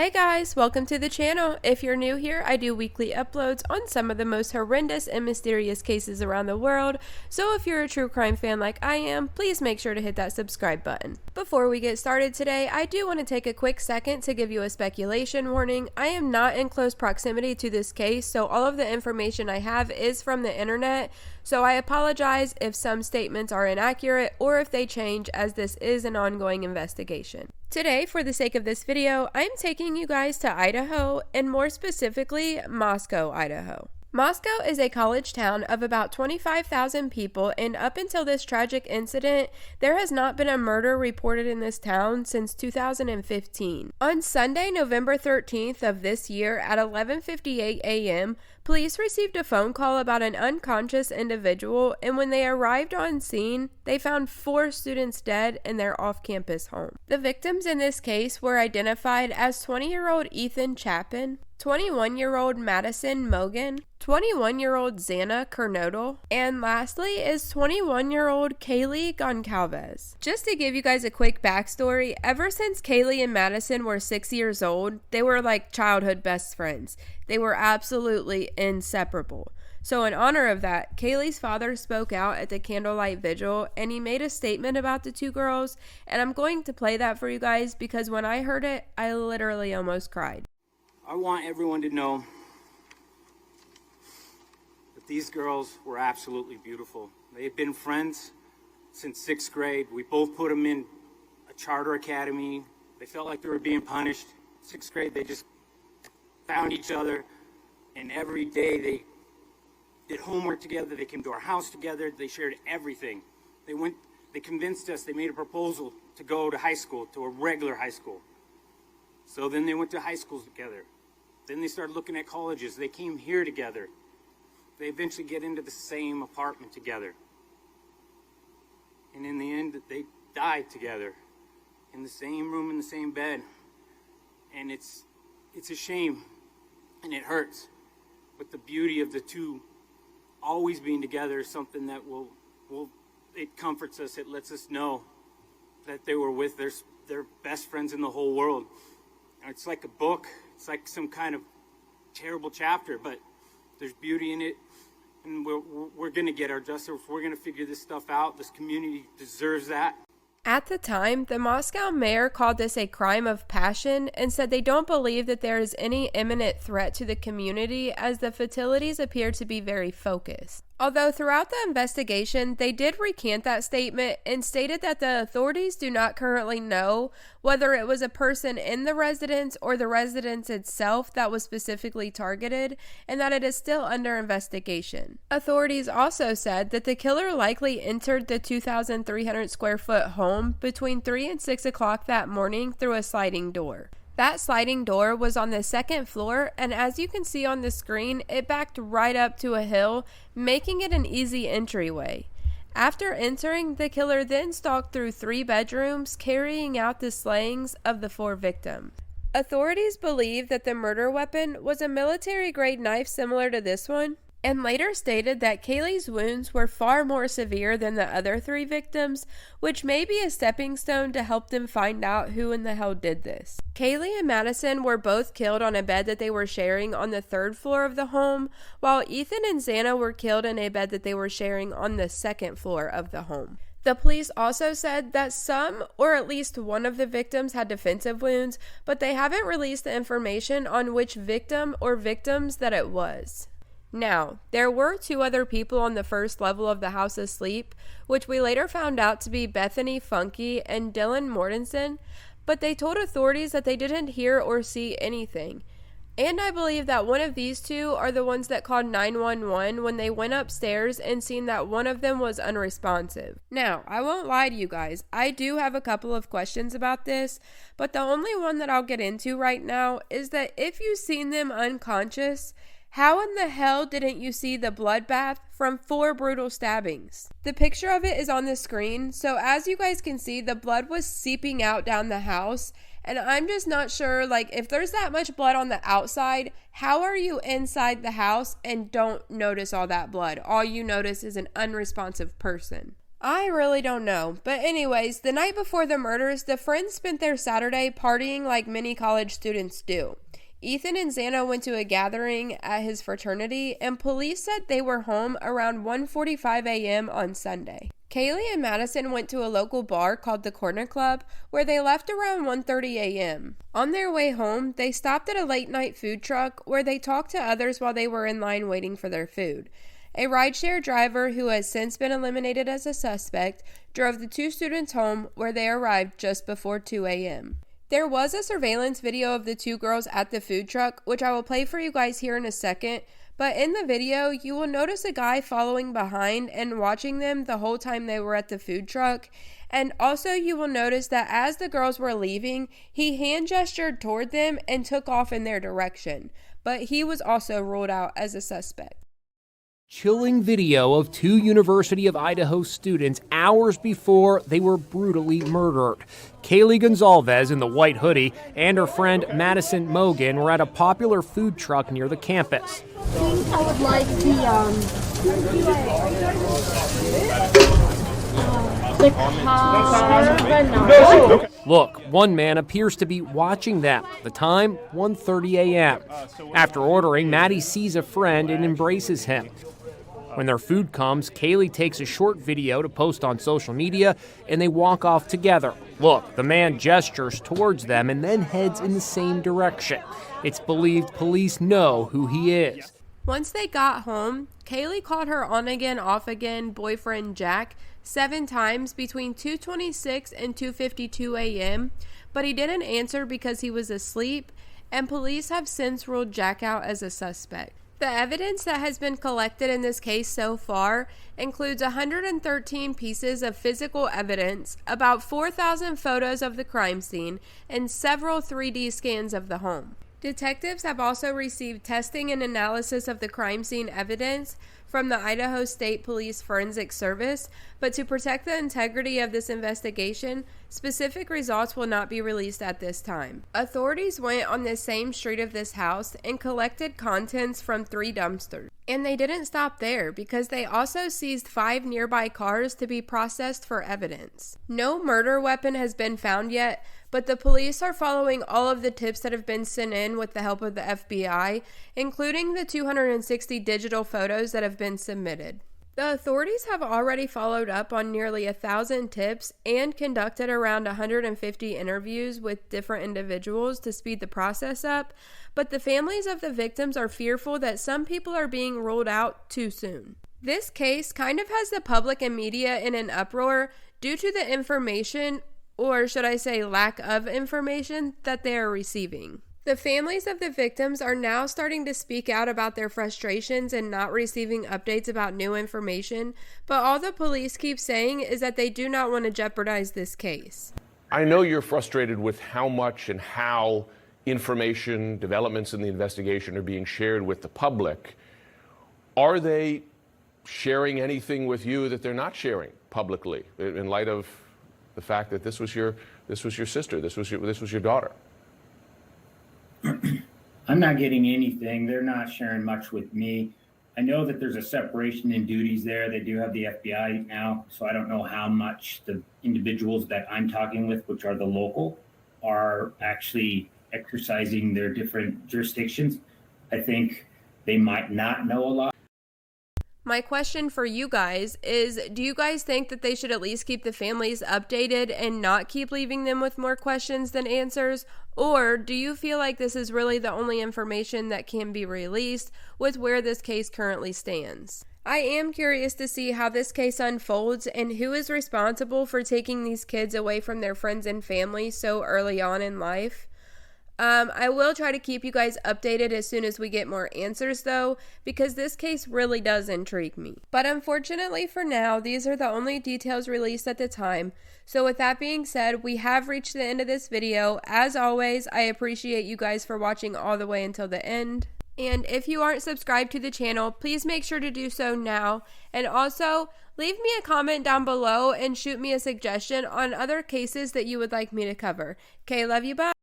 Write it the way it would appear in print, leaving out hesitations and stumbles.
Hey guys, welcome to the channel. If you're new here, I do weekly uploads on some of the most horrendous and mysterious cases around the world, so if you're a true crime fan like I am, please make sure to hit that subscribe button. Before we get started today, I do want to take a quick second to give you a speculation warning. I am not in close proximity to this case, so all of the information I have is from the internet, so I apologize if some statements are inaccurate or if they change, as this is an ongoing investigation. Today, for the sake of this video, I'm taking you guys to Idaho, and more specifically, Moscow, Idaho. Moscow is a college town of about 25,000 people, and up until this tragic incident, there has not been a murder reported in this town since 2015. On Sunday, November 13th of this year at 11:58 a.m., police received a phone call about an unconscious individual, and when they arrived on scene, they found 4 students dead in their off-campus home. The victims in this case were identified as 20-year-old Ethan Chapin, 21-year-old Madison Mogan, 21-year-old Xana Kernodle, and lastly is 21-year-old Kaylee Goncalves. Just to give you guys a quick backstory, ever since Kaylee and Madison were 6 years old, they were like childhood best friends. They were absolutely inseparable. So in honor of that, Kaylee's father spoke out at the candlelight vigil, and he made a statement about the two girls, and I'm going to play that for you guys because when I heard it, I literally almost cried. I want everyone to know that these girls were absolutely beautiful. They had been friends since 6th grade. We both put them in a charter academy. They felt like they were being punished. 6th grade, they just found each other, and every day they did homework together. They came to our house together. They shared everything. They convinced us, they made a proposal to go to high school, to a regular high school. So then they went to high schools together. Then they started looking at colleges. They came here together. They eventually get into the same apartment together. And in the end, they died together in the same room, in the same bed. And it's a shame, and it hurts. But the beauty of the two always being together is something that it comforts us. It lets us know that they were with their best friends in the whole world. It's like a book. It's like some kind of terrible chapter, but there's beauty in it, and we're going to get our justice. We're going to figure this stuff out. This community deserves that. At the time, the Moscow mayor called this a crime of passion and said they don't believe that there is any imminent threat to the community, as the fatalities appear to be very focused. Although throughout the investigation, they did recant that statement and stated that the authorities do not currently know whether it was a person in the residence or the residence itself that was specifically targeted, and that it is still under investigation. Authorities also said that the killer likely entered the 2,300 square foot home between 3 and 6 o'clock that morning through a sliding door. That sliding door was on the 2nd floor, and as you can see on the screen, it backed right up to a hill, making it an easy entryway. After entering, the killer then stalked through 3 bedrooms, carrying out the slayings of the 4 victims. Authorities believe that the murder weapon was a military-grade knife similar to this one, and later stated that Kaylee's wounds were far more severe than the other 3 victims, which may be a stepping stone to help them find out who in the hell did this. Kaylee and Madison were both killed on a bed that they were sharing on the 3rd floor of the home, while Ethan and Xana were killed in a bed that they were sharing on the 2nd floor of the home. The police also said that some, or at least one of the victims, had defensive wounds, but they haven't released the information on which victim or victims that it was. Now, there were 2 other people on the 1st level of the house asleep, which we later found out to be Bethany Funke and Dylan Mortensen, but they told authorities that they didn't hear or see anything. And I believe that one of these 2 are the ones that called 911 when they went upstairs and seen that one of them was unresponsive. Now, I won't lie to you guys, I do have a couple of questions about this, but the only one that I'll get into right now is that if you've seen them unconscious, how in the hell didn't you see the bloodbath from 4 brutal stabbings? The picture of it is on the screen, so as you guys can see, the blood was seeping out down the house, and I'm just not sure, like, if there's that much blood on the outside, how are you inside the house and don't notice all that blood? All you notice is an unresponsive person. I really don't know. But anyways, the night before the murders, the friends spent their Saturday partying like many college students do. Ethan and Xana went to a gathering at his fraternity, and police said they were home around 1:45 a.m. on Sunday. Kaylee and Madison went to a local bar called the Corner Club, where they left around 1:30 a.m. On their way home, they stopped at a late-night food truck where they talked to others while they were in line waiting for their food. A rideshare driver, who has since been eliminated as a suspect, drove the two students home, where they arrived just before 2 a.m. There was a surveillance video of the two girls at the food truck, which I will play for you guys here in a second, but in the video, you will notice a guy following behind and watching them the whole time they were at the food truck, and also you will notice that as the girls were leaving, he hand gestured toward them and took off in their direction, but he was also ruled out as a suspect. Chilling video of two University of Idaho students hours before they were brutally murdered. Kaylee Gonzalez in the white hoodie and her friend Madison Mogan were at a popular food truck near the campus. I would like the carbonara. Look, one man appears to be watching them. The time, 1:30 a.m. After ordering, Maddie sees a friend and embraces him. When their food comes, Kaylee takes a short video to post on social media, and they walk off together. Look, the man gestures towards them and then heads in the same direction. It's believed police know who he is. Once they got home, Kaylee called her on-again, off-again boyfriend Jack 7 times between 2:26 and 2:52 a.m., but he didn't answer because he was asleep, and police have since ruled Jack out as a suspect. The evidence that has been collected in this case so far includes 113 pieces of physical evidence, about 4,000 photos of the crime scene, and several 3D scans of the home. Detectives have also received testing and analysis of the crime scene evidence from the Idaho State Police Forensic Service, but to protect the integrity of this investigation, specific results will not be released at this time. Authorities went on the same street of this house and collected contents from 3 dumpsters. And they didn't stop there, because they also seized 5 nearby cars to be processed for evidence. No murder weapon has been found yet, but the police are following all of the tips that have been sent in with the help of the FBI, including the 260 digital photos that have been submitted. The authorities have already followed up on nearly 1,000 tips and conducted around 150 interviews with different individuals to speed the process up, but the families of the victims are fearful that some people are being ruled out too soon. This case kind of has the public and media in an uproar due to the information, or should I say lack of information, that they are receiving. The families of the victims are now starting to speak out about their frustrations and not receiving updates about new information, but all the police keep saying is that they do not want to jeopardize this case. I know you're frustrated with how much and how information, developments in the investigation are being shared with the public. Are they sharing anything with you that they're not sharing publicly in light of the fact that this was your sister, this was your daughter? I'm not getting anything. They're not sharing much with me. I know that there's a separation in duties there. They do have the FBI now, so I don't know how much the individuals that I'm talking with, which are the local, are actually exercising their different jurisdictions. I think they might not know a lot. My question for you guys is, do you guys think that they should at least keep the families updated and not keep leaving them with more questions than answers? Or do you feel like this is really the only information that can be released with where this case currently stands? I am curious to see how this case unfolds and who is responsible for taking these kids away from their friends and family so early on in life. I will try to keep you guys updated as soon as we get more answers though, because this case really does intrigue me. But unfortunately for now, these are the only details released at the time. So with that being said, we have reached the end of this video. As always, I appreciate you guys for watching all the way until the end. And if you aren't subscribed to the channel, please make sure to do so now. And also, leave me a comment down below and shoot me a suggestion on other cases that you would like me to cover. Okay, love you, bye.